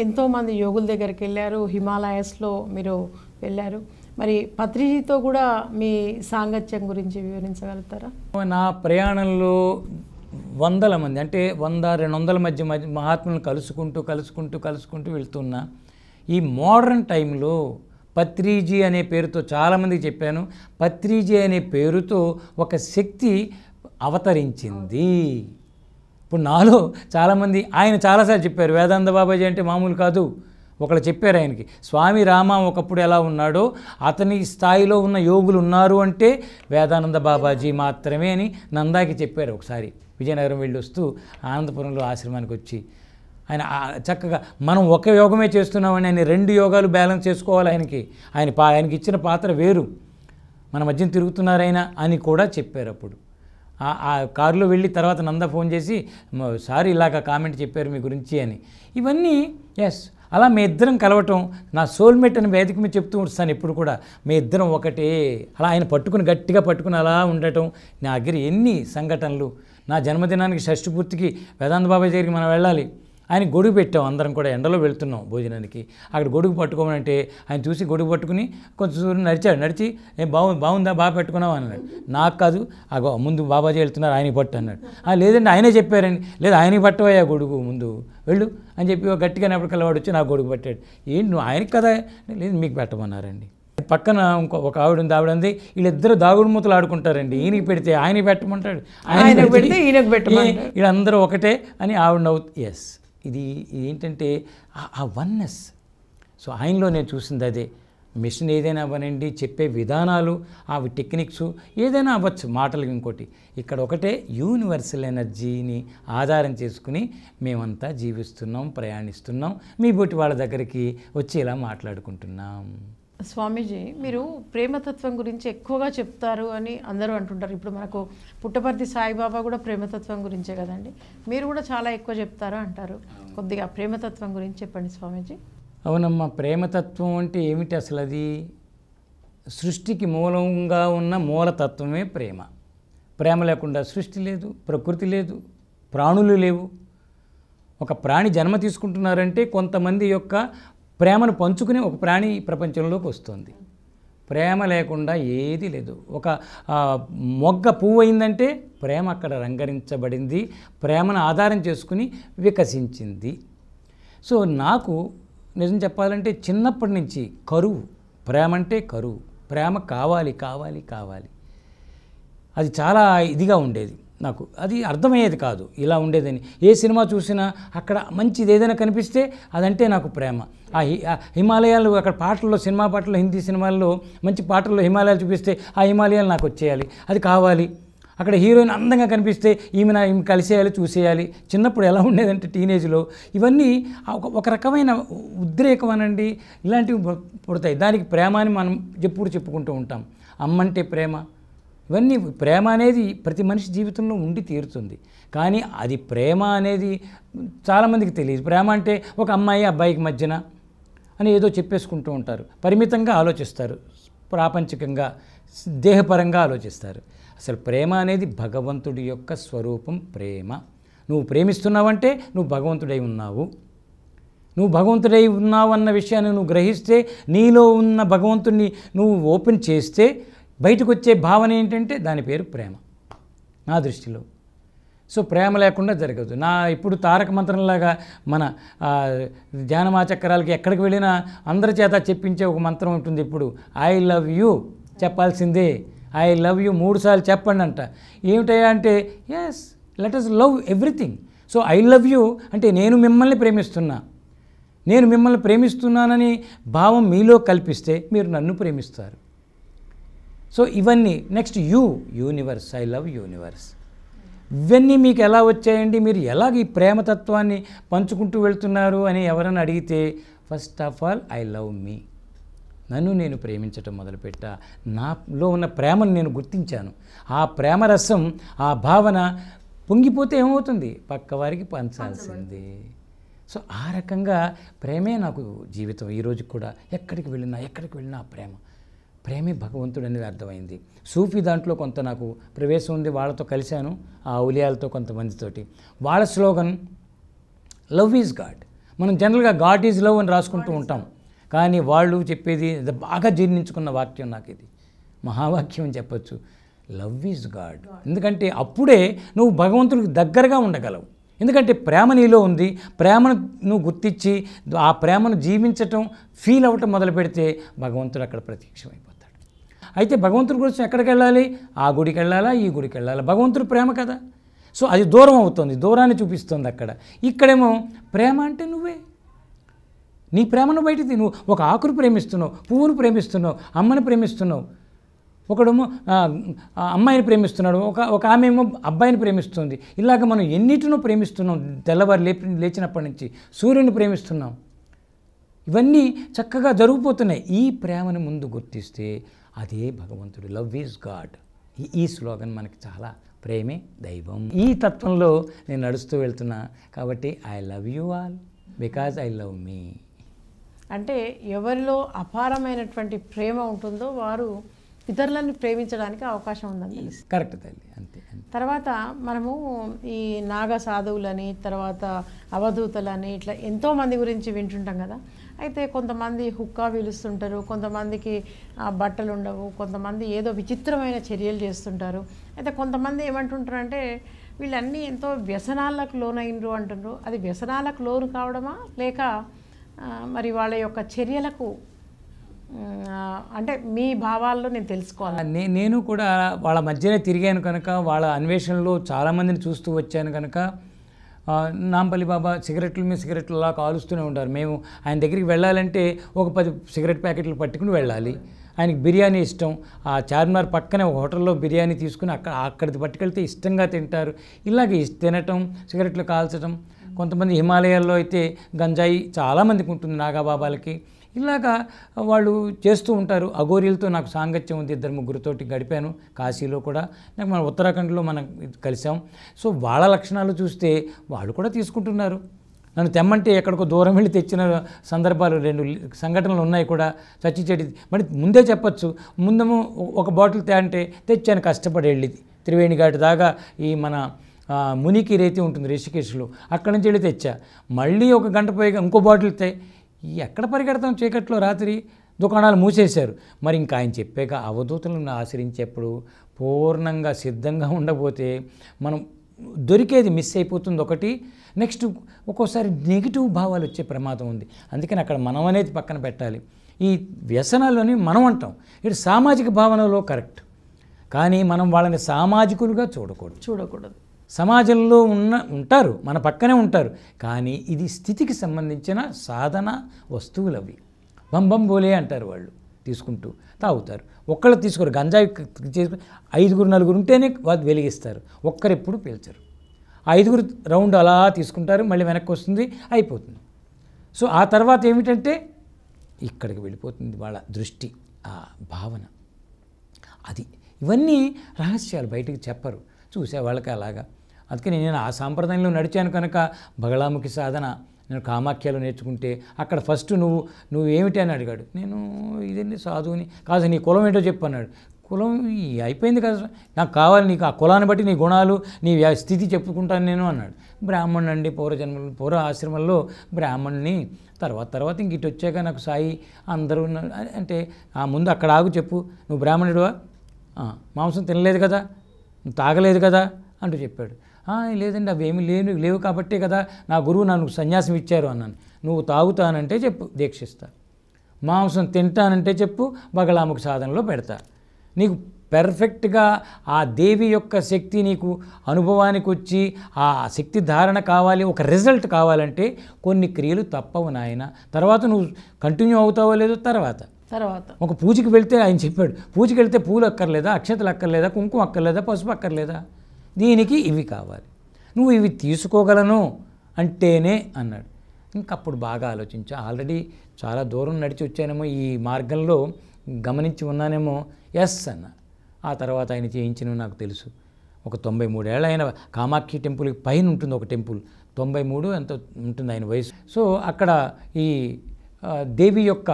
ఎంతోమంది యోగుల దగ్గరికి వెళ్ళారు, హిమాలయస్లో మీరు వెళ్ళారు. మరి పత్రిజీతో కూడా మీ సాంగత్యం గురించి వివరించగలుగుతారా? నా ప్రయాణంలో వందల మంది అంటే 100-200 మధ్య మహాత్ములను కలుసుకుంటూ వెళ్తున్నా. ఈ మోడర్న్ టైంలో పత్రిజీ అనే పేరుతో చాలామందికి చెప్పాను. పత్రిజీ అనే పేరుతో ఒక శక్తి అవతరించింది. ఇప్పుడు నాలో చాలామంది ఆయన చాలాసార్లు చెప్పారు, వేదాంత బాబాజీ అంటే మామూలు కాదు. ఒకళ్ళు చెప్పారు ఆయనకి, స్వామి రామ ఒకప్పుడు ఎలా ఉన్నాడో అతని స్థాయిలో ఉన్న యోగులు ఉన్నారు అంటే వేదానంద బాబాజీ మాత్రమే అని నందాకి చెప్పారు. ఒకసారి విజయనగరం వెళ్ళి వస్తూ ఆనందపురంలో ఆశ్రమానికి వచ్చి ఆయన చక్కగా మనం ఒక యోగమే చేస్తున్నామని ఆయన 2 యోగాలు బ్యాలెన్స్ చేసుకోవాలి. ఆయనకి ఇచ్చిన పాత్ర వేరు, మన మధ్యన తిరుగుతున్నారైనా అని కూడా చెప్పారు. అప్పుడు ఆ కారులో వెళ్ళి తర్వాత నంద ఫోన్ చేసి, సారీ ఇలాగ కామెంట్ చెప్పారు మీ గురించి అని. ఇవన్నీ అలా మీ ఇద్దరం కలవటం, నా సోల్మేట్ అని వేదిక మీద చెప్తూ ఉంటాను ఎప్పుడు కూడా, మీ ఇద్దరం ఒకటే. అలా ఆయన గట్టిగా పట్టుకుని అలా ఉండటం. నా దగ్గర ఎన్ని సంఘటనలు. నా జన్మదినానికి షష్ఠి పూర్తికి వేదాంత బాబాజీ దగ్గరికి మనం వెళ్ళాలి. ఆయన గొడుగు పెట్టాం, అందరం కూడా ఎండలో వెళ్తున్నాం భోజనానికి. అక్కడ గొడుగు పట్టుకోమనంటే ఆయన చూసి గొడుగు పట్టుకుని కొంచెం దూరం నడిచి బాగుందా బాగా పెట్టుకున్నావు అన్నాడు. నాకు కాదు, ముందు బాబాజీ వెళ్తున్నారు ఆయనకి పట్టు అన్నాడు. లేదండి ఆయనే చెప్పారండి. లేదు ఆయనకి పట్టవయ్యా గొడుగు, ముందు వెళ్ళు అని చెప్పి గట్టిగా ఎప్పటికల్లా వాడు వచ్చి నాకు గొడుగు పట్టాడు. ఏంటి నువ్వు ఆయనకి కదా? లేదు మీకు పెట్టమన్నారండి. పక్కన ఒక ఆవిడ ఉంది, ఆవిడ అంది వీళ్ళిద్దరు దాగుడు మూతలు ఆడుకుంటారండి, ఈయనకి పెడితే ఆయనకి పెట్టమంటాడు, ఆయనకి పెడితే ఈయనకి పెట్టమంటాడు, వీళ్ళందరూ ఒకటే అని ఆవిడ నవ్వు. ఇది ఏంటంటే ఆ వన్నెస్. సో ఆయనలో నేను చూసింది అదే. మిషన్ ఏదైనా అవ్వనండి, చెప్పే విధానాలు, అవి టెక్నిక్స్ ఏదైనా అవ్వచ్చు, మాటలు ఇంకోటి. ఇక్కడ ఒకటే యూనివర్సల్ ఎనర్జీని ఆధారం చేసుకుని మేమంతా జీవిస్తున్నాం, ప్రయాణిస్తున్నాం. మీ బోటి వాళ్ళ దగ్గరికి వచ్చి ఇలా మాట్లాడుకుంటున్నాం. స్వామీజీ, మీరు ప్రేమతత్వం గురించి ఎక్కువగా చెప్తారు అని అందరూ అంటుంటారు. ఇప్పుడు మనకు పుట్టపర్తి సాయిబాబా కూడా ప్రేమతత్వం గురించే కదండి, మీరు కూడా చాలా ఎక్కువ చెప్తారు అంటారు. కొద్దిగా ప్రేమతత్వం గురించి చెప్పండి స్వామీజీ. అవునమ్మా, ప్రేమతత్వం అంటే ఏమిటి అసలు? అది సృష్టికి మూలంగా ఉన్న మూలతత్వమే ప్రేమ. ప్రేమ లేకుండా సృష్టి లేదు, ప్రకృతి లేదు, ప్రాణులు లేవు. ఒక ప్రాణి జన్మ తీసుకుంటున్నారంటే కొంతమంది యొక్క ప్రేమను పంచుకుని ఒక ప్రాణి ప్రపంచంలోకి వస్తుంది. ప్రేమ లేకుండా ఏది లేదు. ఒక మొగ్గ పువ్వు అయిందంటే ప్రేమ అక్కడ రంగరించబడింది, ప్రేమను ఆధారం చేసుకుని వికసించింది. సో నాకు నిజం చెప్పాలంటే చిన్నప్పటి నుంచి కరువు, ప్రేమ అంటే కరువు. ప్రేమ కావాలి కావాలి కావాలి, అది చాలా ఇదిగా ఉండేది నాకు. అది అర్థమయ్యేది కాదు ఇలా ఉండేదని. ఏ సినిమా చూసినా అక్కడ మంచిది ఏదైనా కనిపిస్తే అదంటే నాకు ప్రేమ. ఆ హిమాలయాలు అక్కడ పాటల్లో, సినిమా పాటల్లో, హిందీ సినిమాల్లో మంచి పాటల్లో హిమాలయాలు చూపిస్తే ఆ హిమాలయాలు నాకు వచ్చేయాలి, అది కావాలి. అక్కడ హీరోయిన్ అందంగా కనిపిస్తే ఈమె కలిసేయాలి, చూసేయాలి. చిన్నప్పుడు ఎలా ఉండేదంటే టీనేజ్లో ఇవన్నీ ఒక రకమైన ఉద్రేకం అనండి, ఇలాంటివి పుడతాయి. దానికి ప్రేమ అని మనం ఎప్పుడు చెప్పుకుంటూ ఉంటాం. అమ్మంటే ప్రేమ, ఇవన్నీ ప్రేమ అనేది ప్రతి మనిషి జీవితంలో ఉండి తీరుతుంది. కానీ అది ప్రేమ అనేది చాలామందికి తెలియదు. ప్రేమ అంటే ఒక అమ్మాయి అబ్బాయికి మధ్యన అని ఏదో చెప్పేసుకుంటూ ఉంటారు. పరిమితంగా ఆలోచిస్తారు, ప్రాపంచికంగా దేహపరంగా ఆలోచిస్తారు. అసలు ప్రేమ అనేది భగవంతుడి యొక్క స్వరూపం ప్రేమ. నువ్వు ప్రేమిస్తున్నావంటే నువ్వు భగవంతుడై ఉన్నావు. నువ్వు భగవంతుడై ఉన్నావు అన్న విషయాన్ని నువ్వు గ్రహిస్తే, నీలో ఉన్న భగవంతుడిని నువ్వు ఓపెన్ చేస్తే బయటకు వచ్చే భావన ఏంటంటే దాని పేరు ప్రేమ నా దృష్టిలో. సో ప్రేమ లేకుండా జరగదు. ఇప్పుడు తారక మంత్రంలాగా మన ధ్యానమాచక్రాలకి ఎక్కడికి వెళ్ళినా అందరి చేత చెప్పించే ఒక మంత్రం ఉంటుంది. ఇప్పుడు ఐ లవ్ యూ చెప్పాల్సిందే. ఐ లవ్ యూ 3 సార్లు చెప్పండి అంట. ఏమిటయ్యా అంటే let us love everything. So I love you అంటే నేను మిమ్మల్ని ప్రేమిస్తున్నా, నేను మిమ్మల్ని ప్రేమిస్తున్నానని భావం మీలో కల్పిస్తే మీరు నన్ను ప్రేమిస్తారు. సో ఇవన్నీ next universe, I love universe. ఇవన్నీ మీకు ఎలా వచ్చాయండి? మీరు ఎలాగ ఈ ప్రేమతత్వాన్ని పంచుకుంటూ వెళ్తున్నారు అని ఎవరైనా అడిగితే, first of all I love మీ. నన్ను నేను ప్రేమించటం మొదలుపెట్టా. నాలో ఉన్న ప్రేమను నేను గుర్తించాను. ఆ ప్రేమరసం, ఆ భావన పొంగిపోతే ఏమవుతుంది? పక్కవారికి పంచాల్సిందే. సో ఆ రకంగా ప్రేమే నాకు జీవితం. ఈరోజు కూడా ఎక్కడికి వెళ్ళినా ప్రేమే భగవంతుడు అనేది అర్థమైంది. సూఫీ దాంట్లో కొంత నాకు ప్రవేశం ఉంది. వాళ్ళతో కలిశాను, ఆ ఔలియాలతో కొంతమందితోటి. వాళ్ళ స్లోగన్ లవ్ ఈజ్ గాడ్. మనం జనరల్గా గాడ్ ఈజ్ లవ్ అని రాసుకుంటూ ఉంటాం, కానీ వాళ్ళు చెప్పేది ఇది బాగా జీర్ణించుకున్న వాక్యం నాకు, ఇది మహావాక్యం అని చెప్పచ్చు. Love is God. ఎందుకంటే అప్పుడే నువ్వు భగవంతుడికి దగ్గరగా ఉండగలవు. ఎందుకంటే ప్రేమ నీలో ఉంది. ప్రేమను నువ్వు గుర్తించి ఆ ప్రేమను జీవించటం, ఫీల్ అవ్వటం మొదలు పెడితే భగవంతుడు అక్కడ ప్రత్యక్షమైపోతాడు. అయితే భగవంతుడి కోసం ఎక్కడికి వెళ్ళాలి? ఆ గుడికి వెళ్ళాలా, ఈ గుడికి వెళ్ళాలా? భగవంతుడు ప్రేమ కదా. సో అది దూరం అవుతుంది, దూరాన్ని చూపిస్తుంది అక్కడ. ఇక్కడేమో ప్రేమ అంటే నువ్వే, నీ ప్రేమను బయటికి నువ్వు ఒక ఆకును ప్రేమిస్తున్నావు, పువ్వును ప్రేమిస్తున్నావు, అమ్మని ప్రేమిస్తున్నావు, ఒకడేమో అమ్మాయిని ప్రేమిస్తున్నాడు, ఒక ఆమె ఏమో అబ్బాయిని ప్రేమిస్తుంది. ఇలాగ మనం ఎన్నిటినో ప్రేమిస్తున్నాం. తెల్లవారు లేచినప్పటి నుంచి సూర్యుని ప్రేమిస్తున్నాం. ఇవన్నీ చక్కగా జరిగిపోతున్నాయి. ఈ ప్రేమను ముందు గుర్తిస్తే అదే భగవంతుడు. Love is God. ఈ స్లోగన్ మనకి చాలా, ప్రేమే దైవం. ఈ తత్వంలో నేను నడుస్తూ వెళ్తున్నా కాబట్టి I love you all because I love మీ. అంటే ఎవరిలో అపారమైనటువంటి ప్రేమ ఉంటుందో వారు ఇతరులను ప్రేమించడానికి అవకాశం ఉందని తెలుసు. కరెక్ట్ తల్లి, అంతే. తర్వాత మనము ఈ నాగ సాధువులని, తర్వాత అవధూతలని, ఇట్లా ఎంతోమంది గురించి వింటుంటాం కదా. అయితే కొంతమంది హుక్కా పీలుస్తుంటారు, కొంతమందికి బట్టలు ఉండవు, కొంతమంది ఏదో విచిత్రమైన చర్యలు చేస్తుంటారు. అయితే కొంతమంది ఏమంటుంటారంటే వీళ్ళన్నీ ఎంతో వ్యసనాలకు లోనైనరు అంటున్నారు. అది వ్యసనాలకు లోను కావడమా, లేక మరి వాళ్ళ యొక్క చర్యలకు, అంటే మీ భావాల్లో నేను తెలుసుకోవాలి. నేను కూడా వాళ్ళ మధ్యనే తిరిగాను కనుక, వాళ్ళ అన్వేషణలో చాలామందిని చూస్తూ వచ్చాను కనుక, నాంపల్లి బాబా సిగరెట్ల మీద సిగరెట్లు అలా కాలుస్తూనే ఉంటారు. మేము ఆయన దగ్గరికి వెళ్ళాలంటే ఒక 10 సిగరెట్ ప్యాకెట్లు పట్టుకుని వెళ్ళాలి. ఆయనకి బిర్యానీ ఇష్టం. ఆ చార్మినార్ పక్కనే ఒక హోటల్లో బిర్యానీ తీసుకుని అక్కడికి పట్టుకెళ్తే ఇష్టంగా తింటారు. ఇలాగే తినటం, సిగరెట్లు కాల్చడం. కొంతమంది హిమాలయాల్లో అయితే గంజాయి చాలామందికి ఉంటుంది, నాగాబాబాలకి. ఇలాగా వాళ్ళు చేస్తూ ఉంటారు. అఘోరీలతో నాకు సాంగత్యం ఉంది, 2-3తోటి గడిపాను. కాశీలో కూడా, నాకు మన ఉత్తరాఖండ్లో మనం కలిసాం. సో వాళ్ళ లక్షణాలు చూస్తే వాళ్ళు కూడా తీసుకుంటున్నారు. నన్ను తెమ్మంటే ఎక్కడికో దూరం వెళ్ళి తెచ్చిన సందర్భాలు 2 సంఘటనలు ఉన్నాయి కూడా. చచ్చి చెడి మరి ముందే చెప్పచ్చు. ముందేమో ఒక బాటిల్ అంటే తెచ్చాను, కష్టపడి వెళ్ళి త్రివేణి ఘాట్ దాకా ఈ మన మునికి రేతి ఉంటుంది రిషికేశ్లో, అక్కడి నుంచి వెళ్ళి తెచ్చా. మళ్ళీ ఒక గంట పోయి ఇంకో బాటిల్ ఎక్కడ పరిగెడతాం చీకట్లో, రాత్రి దుకాణాలు మూసేశారు. మరి ఇంకా ఆయన చెప్పాక అవధూతలను ఆశ్రయించేప్పుడు పూర్ణంగా సిద్ధంగా ఉండబోతే మనం దొరికేది మిస్ అయిపోతుంది ఒకటి. నెక్స్ట్ ఒక్కోసారి నెగిటివ్ భావాలు వచ్చే ప్రమాదం ఉంది. అందుకని అక్కడ మనం అనేది పక్కన పెట్టాలి. ఈ వ్యసనాలని మనం అంటాం, ఇటు సామాజిక భావనలో కరెక్ట్, కానీ మనం వాళ్ళని సామాజికులుగా చూడకూడదు. సమాజంలో ఉంటారు, మన పక్కనే ఉంటారు, కానీ ఇది స్థితికి సంబంధించిన సాధన వస్తువులు అవి. బంబం బోలే అంటారు వాళ్ళు, తీసుకుంటూ తాగుతారు. ఒక్కళ్ళు తీసుకోరు. గంజాయి చేసుకుని 5-4 ఉంటేనే వాళ్ళు వెలిగిస్తారు, ఒక్కరెప్పుడు పీల్చరు. 5 రౌండ్ అలా తీసుకుంటారు, మళ్ళీ వెనక్కి వస్తుంది, అయిపోతుంది. సో ఆ తర్వాత ఏమిటంటే ఇక్కడికి వెళ్ళిపోతుంది వాళ్ళ దృష్టి, ఆ భావన. అది ఇవన్నీ రహస్యాలు బయటికి చెప్పరు, చూసే వాళ్ళకి అలాగా. అందుకని నేను ఆ సాంప్రదాయంలో నడిచాను కనుక బగళాముఖి సాధన నేను కామాఖ్యలో నేర్చుకుంటే అక్కడ ఫస్ట్ నువ్వు ఏమిటి అని అడిగాడు. నేను ఇదేంటి సాధువుని కాదు, నీ కులం ఏంటో చెప్పు అన్నాడు. కులం అయిపోయింది కదా, నాకు కావాలి నీకు ఆ కులాన్ని బట్టి నీ గుణాలు, నీ స్థితి చెప్పుకుంటాను నేను అన్నాడు. బ్రాహ్మణుడు అండి, పూర్వ ఆశ్రమంలో బ్రాహ్మణుని, తర్వాత ఇంక ఇటు వచ్చాక నాకు సాయి అందరూ అంటే ముందు అక్కడ ఆగు చెప్పు, నువ్వు బ్రాహ్మణుడువా, మాంసం తినలేదు కదా, నువ్వు తాగలేదు కదా అంటూ చెప్పాడు. లేదండి అవేమీ లేవు కాబట్టే కదా నా గురువు నన్ను సన్యాసం ఇచ్చారు అన్నాను. నువ్వు తాగుతానంటే చెప్పు, దీక్షిస్తా. మాంసం తింటానంటే చెప్పు, బగళాముఖి సాధనలో పెడతా. నీకు పెర్ఫెక్ట్గా ఆ దేవి యొక్క శక్తి నీకు అనుభవానికి వచ్చి ఆ శక్తి ధారణ కావాలి, ఒక రిజల్ట్ కావాలంటే కొన్ని క్రియలు తప్పవు నాయన. తర్వాత నువ్వు కంటిన్యూ అవుతావో లేదో తర్వాత ఒక పూజకి వెళ్తే ఆయన చెప్పాడు, పూజకి వెళ్తే పూలు అక్కర్లేదా, అక్షతలు అక్కర్లేదా, కుంకుమ అక్కర్లేదా, పసుపు అక్కర్లేదా, దీనికి ఇవి కావాలి, నువ్వు ఇవి తీసుకోగలను అంటేనే అన్నాడు. ఇంకప్పుడు బాగా ఆలోచించా, ఆల్రెడీ చాలా దూరం నడిచి వచ్చానేమో, ఈ మార్గంలో గమనించి ఉన్నానేమో, ఎస్ అన్న. ఆ తర్వాత ఆయన చేయించినవి నాకు తెలుసు. ఒక 93 ఏళ్ళ ఆయన కామాఖ్య టెంపుల్కి పైన ఉంటుంది ఒక టెంపుల్, 93 ఎంత ఉంటుంది ఆయన వయసు. సో అక్కడ ఈ దేవి యొక్క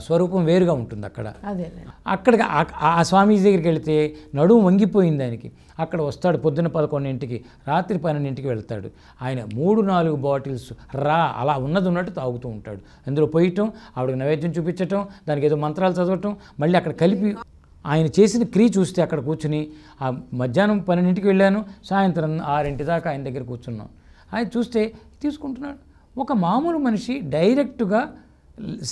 స్వరూపం వేరుగా ఉంటుంది అక్కడ. అదే అక్కడికి ఆ స్వామీజీ దగ్గరికి వెళితే నడుము వంగిపోయింది ఆయనకి. అక్కడ వస్తాడు పొద్దున్న 11ంటికి, రాత్రి 12ంటికి వెళ్తాడు. ఆయన 3-4 బాటిల్స్ అలా ఉన్నట్టు తాగుతూ ఉంటాడు. అందులో పోయటం, ఆవిడకి నైవేద్యం చూపించటం, దానికి ఏదో మంత్రాలు చదవటం, మళ్ళీ అక్కడ కలిపి ఆయన చేసిన క్రియ చూస్తే అక్కడ కూర్చుని ఆ మధ్యాహ్నం 12ంటికి వెళ్ళాను, సాయంత్రం 6 దాకా ఆయన దగ్గర కూర్చున్నాం. ఆయన చూస్తే తీసుకుంటున్నాడు. ఒక మామూలు మనిషి డైరెక్ట్గా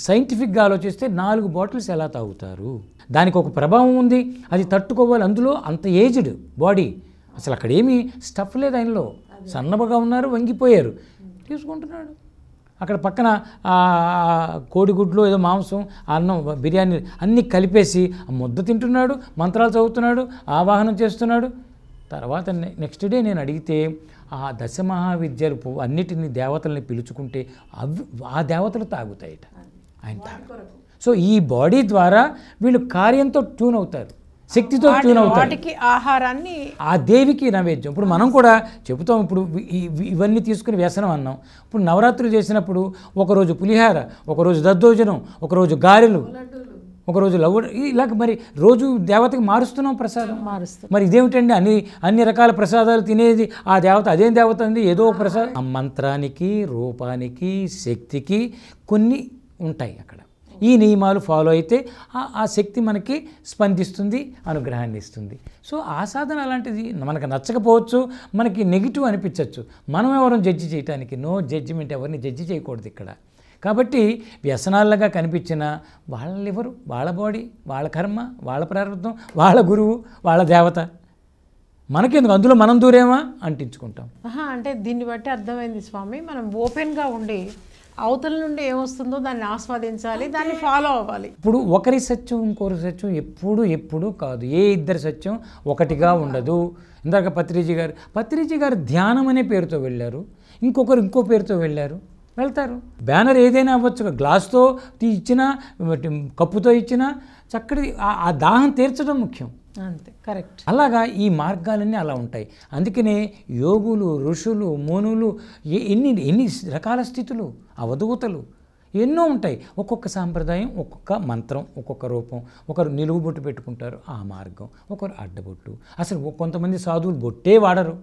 సైంటిఫిక్గా ఆలోచిస్తే 4 బాటిల్స్ ఎలా తాగుతారు? దానికి ఒక ప్రభావం ఉంది, అది తట్టుకోవాలి. అందులో అంత ఏజ్డ్ బాడీ, అసలు అక్కడ ఏమీ స్టఫ్ లేదు ఆయనలో, సన్నబగా ఉన్నారు, వంగిపోయారు, తీసుకుంటున్నాడు. అక్కడ పక్కన కోడిగుడ్లు, ఏదో మాంసం, అన్నం, బిర్యానీ అన్నీ కలిపేసి ముద్ద తింటున్నాడు, మంత్రాలు చదువుతున్నాడు, ఆవాహనం చేస్తున్నాడు. తర్వాత నెక్స్ట్ డే నేను అడిగితే ఆ దశమహావిద్యలు అన్నిటిని దేవతల్ని పిలుచుకుంటే ఆ దేవతలు తాగుతాయట, ఆయన తాగు. సో ఈ బాడీ ద్వారా వీళ్ళు కార్యంతో ట్యూన్ అవుతారు, శక్తితో ట్యూన్ అవుతారు. ఆహారాన్ని ఆ దేవికి నైవేద్యం. ఇప్పుడు మనం కూడా చెబుతాం, ఇప్పుడు ఇవన్నీ తీసుకుని వ్యసనం అన్నాం. ఇప్పుడు నవరాత్రులు చేసినప్పుడు ఒకరోజు పులిహార, ఒకరోజు దద్దోజనం, ఒకరోజు గారెలు, ఒకరోజు లవ్వుడు, ఇలాగ మరి రోజు దేవతకి మారుస్తున్నాం ప్రసాదం. మరి ఇదేమిటండి, అన్ని రకాల ప్రసాదాలు తినేది ఆ దేవత, అదేం దేవత అండి, ఏదో ఒక ప్రసాదం. ఆ మంత్రానికి, రూపానికి, శక్తికి కొన్ని ఉంటాయి అక్కడ. ఈ నియమాలు ఫాలో అయితే ఆ శక్తి మనకి స్పందిస్తుంది, అనుగ్రహాన్ని ఇస్తుంది. సో ఆ సాధన అలాంటిది. మనకు నచ్చకపోవచ్చు, మనకి నెగిటివ్ అనిపించవచ్చు, మనం ఎవరు జడ్జి చేయడానికి? నో జడ్జిమెంట్, ఎవరిని జడ్జి చేయకూడదు ఇక్కడ. కాబట్టి వ్యసనాలుగా కనిపించిన వాళ్ళెవరు, వాళ్ళ బాడీ, వాళ్ళ కర్మ, వాళ్ళ ప్రారంభం, వాళ్ళ గురువు, వాళ్ళ దేవత. మనకెందుకు, అందులో మనం దూరేమా అంటించుకుంటాం. అంటే దీన్ని బట్టి అర్థమైంది స్వామి, మనం ఓపెన్గా ఉండి అవతల నుండి ఏమొస్తుందో దాన్ని ఆస్వాదించాలి, దాన్ని ఫాలో అవ్వాలి. ఇప్పుడు ఒకరి సత్యం ఇంకొకరి సత్యం ఎప్పుడు కాదు. ఏ ఇద్దరి సత్యం ఒకటిగా ఉండదు. ఇందాక పత్రిజీ గారు ధ్యానం అనే పేరుతో వెళ్ళారు, ఇంకొకరు ఇంకో పేరుతో వెళ్ళారు, వెళ్తారు. బ్యానర్ ఏదైనా అవ్వచ్చు, గ్లాస్తో ఇచ్చినా, కప్పుతో ఇచ్చినా, చక్కటి ఆ దాహం తీర్చడం ముఖ్యం. అంతే, కరెక్ట్. అలాగా ఈ మార్గాలన్నీ అలా ఉంటాయి. అందుకనే యోగులు, ఋషులు, మునులు, ఎన్ని రకాల స్థితులు, అవధూతలు ఎన్నో ఉంటాయి. ఒక్కొక్క సాంప్రదాయం, ఒక్కొక్క మంత్రం, ఒక్కొక్క రూపం. ఒకరు నిలువు బొట్టు పెట్టుకుంటారు, ఆ మార్గం, ఒకరు అడ్డబొట్టు. అసలు కొంతమంది సాధువులు బొట్టే వాడరు,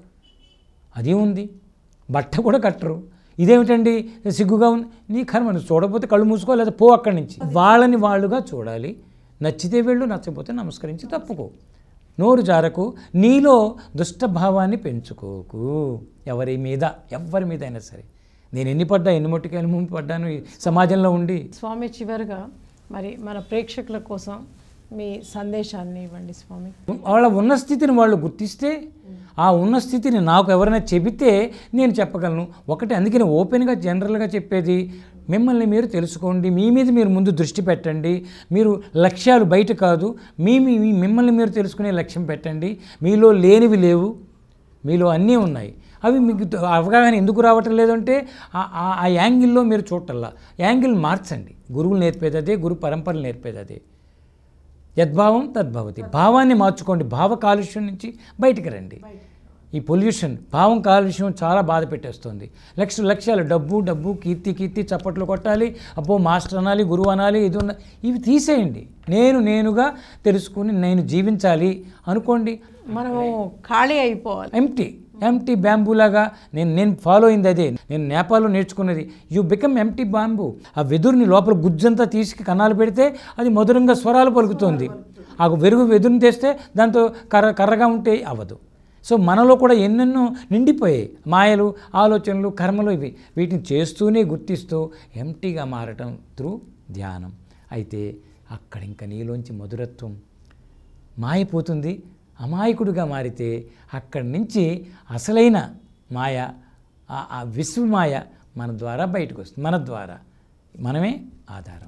అది ఉంది. బట్ట కూడా కట్టరు. ఇదేమిటండి సిగ్గుగా ఉంది, నీ కర్మ, నువ్వు చూడకపోతే కళ్ళు మూసుకో, లేదా పో అక్కడి నుంచి. వాళ్ళని వాళ్ళుగా చూడాలి. నచ్చితే వెళ్ళు, నచ్చకపోతే నమస్కరించి తప్పుకో. నోరు జారకు, నీలో దుష్టభావాన్ని పెంచుకోకు. ఎవరి మీద అయినా సరే. నేను ఎన్ని మొట్టికాయలు ముందు పడ్డాను ఈ సమాజంలో ఉండి. స్వామి, చివరిగా మరి మన ప్రేక్షకుల కోసం మీ సందేశాన్ని ఇవ్వండి స్వామి. వాళ్ళ ఉన్న స్థితిని వాళ్ళు గుర్తిస్తే, ఆ ఉన్న స్థితిని నాకు ఎవరైనా చెబితే నేను చెప్పగలను. ఒకటి, అందుకని ఓపెన్గా జనరల్గా చెప్పేది, మిమ్మల్ని మీరు తెలుసుకోండి, మీ మీద మీరు ముందు దృష్టి పెట్టండి. మీరు లక్ష్యాలు బయట కాదు, మిమ్మల్ని మీరు తెలుసుకునే లక్ష్యం పెట్టండి. మీలో లేనివి లేవు, మీలో అన్నీ ఉన్నాయి. అవి మీకు అవగాహన ఎందుకు రావటం లేదంటే ఆ యాంగిల్లో మీరు చూడటల్లా. యాంగిల్ మార్చండి. గురువులు నేర్పేది అదే, గురు పరంపరలు నేర్పేది అదే. యద్భావం తద్భవతి. భావాన్ని మార్చుకోండి. భావ కాలుష్యం నుంచి బయటికి రండి. ఈ పొల్యూషన్, భావం కాలుష్యం చాలా బాధ పెట్టేస్తుంది. లక్ష్యాలు, డబ్బు, కీర్తి, చప్పట్లు కొట్టాలి, అబ్బో మాస్టర్ అనాలి, గురువు అనాలి, ఇవి తీసేయండి. నేనుగా తెలుసుకుని నేను జీవించాలి అనుకోండి. మనము ఖాళీ అయిపోవాలి. ఎంటీ బ్యాంబూలాగా నేను ఫాలో అయింది అదే. నేను నేపాల్లో నేర్చుకున్నది. You become empty bamboo. ఆ వెదురుని లోపల గుజ్జంతా తీసి కన్నాలు పెడితే అది మధురంగా స్వరాలు పలుకుతుంది. ఆ వెదురుని తెస్తే దాంతో కర్రగా ఉంటే అవ్వదు. సో మనలో కూడా ఎన్నెన్నో నిండిపోయాయి మాయలు, ఆలోచనలు, కర్మలు. వీటిని చేస్తూనే గుర్తిస్తూ ఎంటీగా మారటం త్రూ ధ్యానం. అయితే అక్కడ ఇంకా నీలోంచి మధురత్వం మాయపోతుంది. అమాయకుడిగా మారితే అక్కడి నుంచి అసలైన మాయ, ఆ విశ్వమాయ మన ద్వారా బయటకు వస్తుంది. మన ద్వారా మనమే ఆధారం.